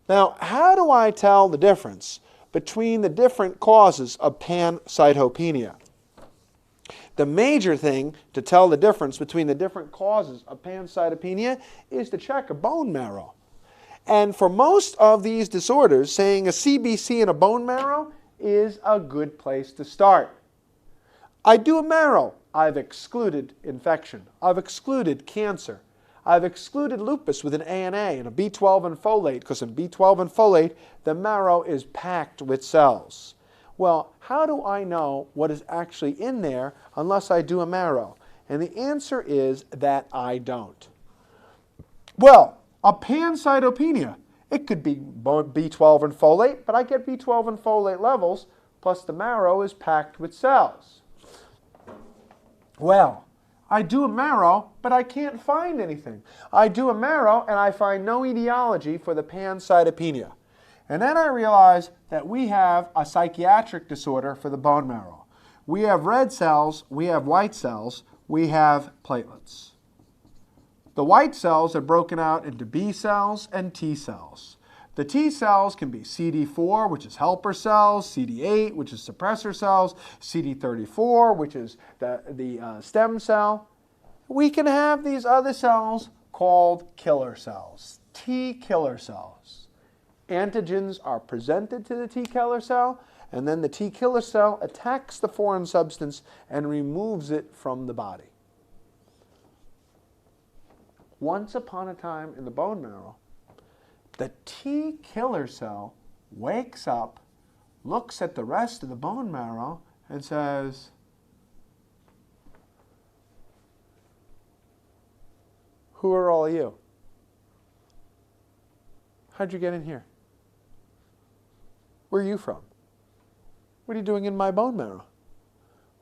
Now, how do I tell the difference between the different causes of pancytopenia? The major thing to tell the difference between the different causes of pancytopenia is to check a bone marrow. And for most of these disorders, saying a CBC in a bone marrow is a good place to start. I do a marrow. I've excluded infection. I've excluded cancer. I've excluded lupus with an ANA and a B12 and folate, because in B12 and folate, the marrow is packed with cells. Well, how do I know what is actually in there unless I do a marrow? And the answer is that I don't. Well, a pancytopenia, it could be B12 and folate, but I get B12 and folate levels, plus the marrow is packed with cells. Well, I do a marrow, but I can't find anything. I do a marrow, and I find no etiology for the pancytopenia. And then I realize that we have a psychiatric disorder for the bone marrow. We have red cells, we have white cells, we have platelets. The white cells are broken out into B cells and T cells. The T cells can be CD4, which is helper cells, CD8, which is suppressor cells, CD34, which is the stem cell. We can have these other cells called killer cells, T killer cells. Antigens are presented to the T killer cell, and then the T killer cell attacks the foreign substance and removes it from the body. Once upon a time in the bone marrow, the T killer cell wakes up, looks at the rest of the bone marrow, and says, "Who are all you? How'd you get in here? Where are you from? What are you doing in my bone marrow?"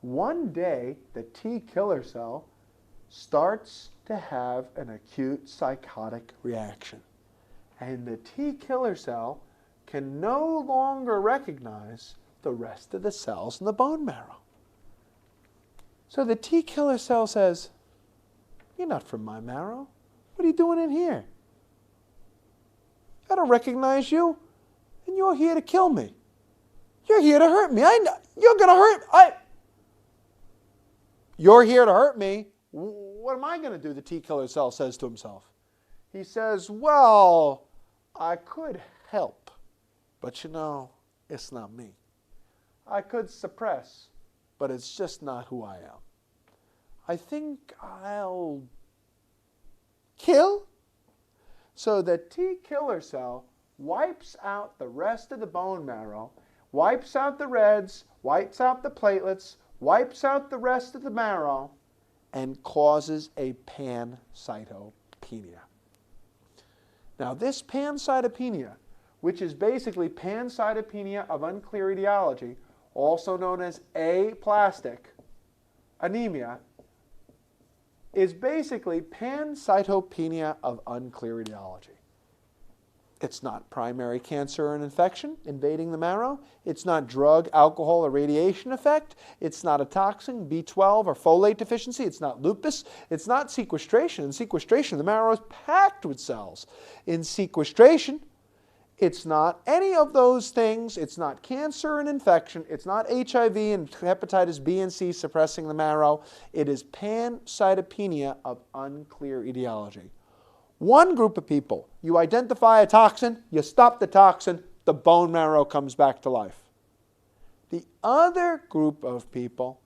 One day, the T killer cell starts to have an acute psychotic reaction. And the T killer cell can no longer recognize the rest of the cells in the bone marrow. So the T killer cell says, "You're not from my marrow. What are you doing in here? I don't recognize you, and you're here to kill me. You're here to hurt me. You're going to hurt. You're here to hurt me. What am I going to do?" The T killer cell says to himself. He says, "Well, I could help, but it's not me. I could suppress, but it's just not who I am. I think I'll kill." So the T killer cell wipes out the rest of the bone marrow, wipes out the reds, wipes out the platelets, wipes out the rest of the marrow, and causes a pancytopenia. Now, this pancytopenia, which is basically pancytopenia of unclear etiology, also known as aplastic anemia, is basically pancytopenia of unclear etiology. It's not primary cancer and infection invading the marrow. It's not drug, alcohol, or radiation effect. It's not a toxin, B12 or folate deficiency. It's not lupus. It's not sequestration. In sequestration, the marrow is packed with cells. In sequestration, it's not any of those things. It's not cancer and infection. It's not HIV and hepatitis B and C suppressing the marrow. It is pancytopenia of unclear etiology. One group of people, you identify a toxin, you stop the toxin, the bone marrow comes back to life. The other group of people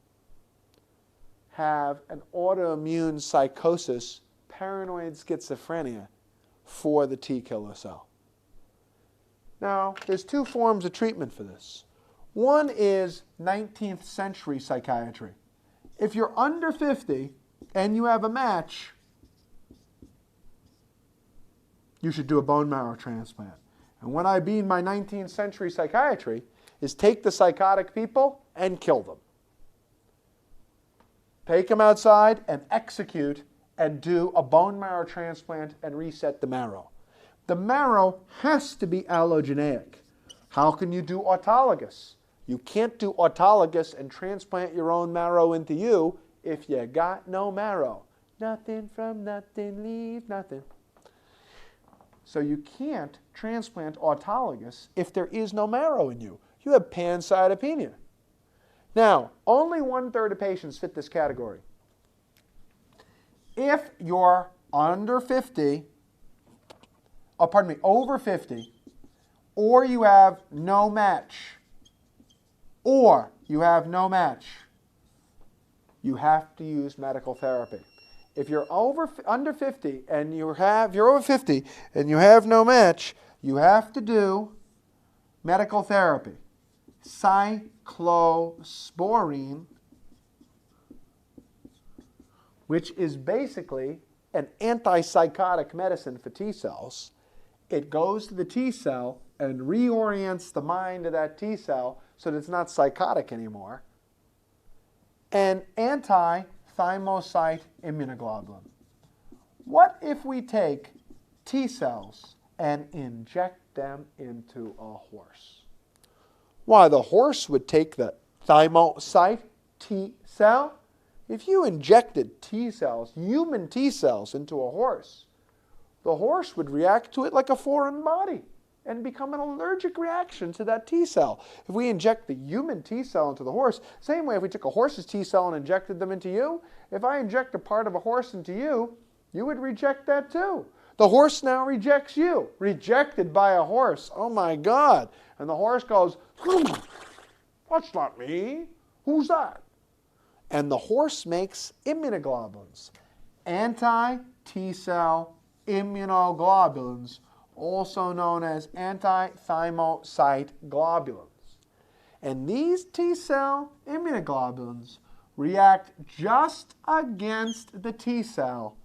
have an autoimmune psychosis, paranoid schizophrenia, for the T killer cell. Now, there's two forms of treatment for this. One is 19th century psychiatry. If you're under 50 and you have a match, you should do a bone marrow transplant. And what I mean by 19th century psychiatry is take the psychotic people and kill them. Take them outside and execute and do a bone marrow transplant and reset the marrow. The marrow has to be allogeneic. How can you do autologous? You can't do autologous and transplant your own marrow into you if you got no marrow. Nothing from nothing, leave nothing. So you can't transplant autologous if there is no marrow in you. You have pancytopenia. Now, only 1/3 of patients fit this category. If you're over 50, or you have no match, you have to use medical therapy. If you're under 50 and you're over 50 and you have no match, you have to do medical therapy. Cyclosporine, which is basically an antipsychotic medicine for T cells. It goes to the T cell and reorients the mind of that T cell so that it's not psychotic anymore. And anti-thymocyte immunoglobulin. What if we take T cells and inject them into a horse? Why, the horse would take the thymocyte T cell. If you injected T cells, human T cells, into a horse, the horse would react to it like a foreign body and become an allergic reaction to that T cell. If we inject the human T cell into the horse, same way if we took a horse's T cell and injected them into you, if I inject a part of a horse into you, you would reject that too. The horse now rejects you. Rejected by a horse. Oh my God. And the horse goes, that's not me. Who's that? And the horse makes immunoglobulins. Anti-T cell immunoglobulins, also known as anti-thymocyte globulins. And these T cell immunoglobulins react just against the T cell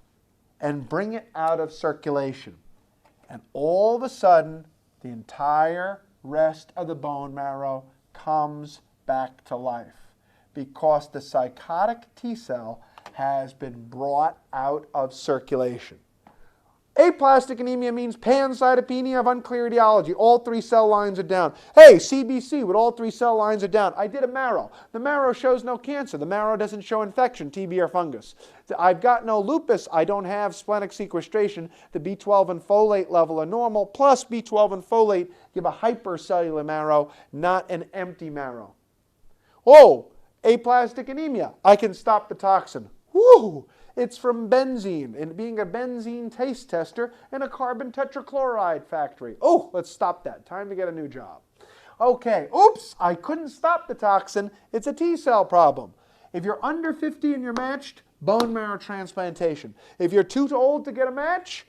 and bring it out of circulation. And all of a sudden, the entire rest of the bone marrow comes back to life because the psychotic T cell has been brought out of circulation. Aplastic anemia means pancytopenia of unclear etiology. All 3 cell lines are down. Hey, CBC with all 3 cell lines are down. I did a marrow. The marrow shows no cancer. The marrow doesn't show infection, TB or fungus. I've got no lupus. I don't have splenic sequestration. The B12 and folate level are normal. Plus B12 and folate give a hypercellular marrow, not an empty marrow. Oh, aplastic anemia. I can stop the toxin. Woo! It's from benzene, and being a benzene taste tester in a carbon tetrachloride factory. Oh, let's stop that. Time to get a new job. Okay, oops, I couldn't stop the toxin. It's a T cell problem. If you're under 50 and you're matched, bone marrow transplantation. If you're too old to get a match,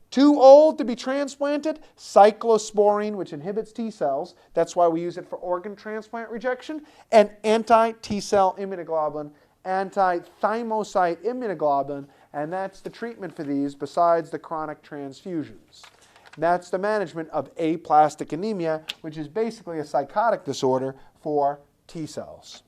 too old to be transplanted, cyclosporine, which inhibits T cells. That's why we use it for organ transplant rejection. And anti-T cell immunoglobulin, anti-thymocyte immunoglobulin, and that's the treatment for these besides the chronic transfusions. That's the management of aplastic anemia, which is basically a psychotic disorder for T cells.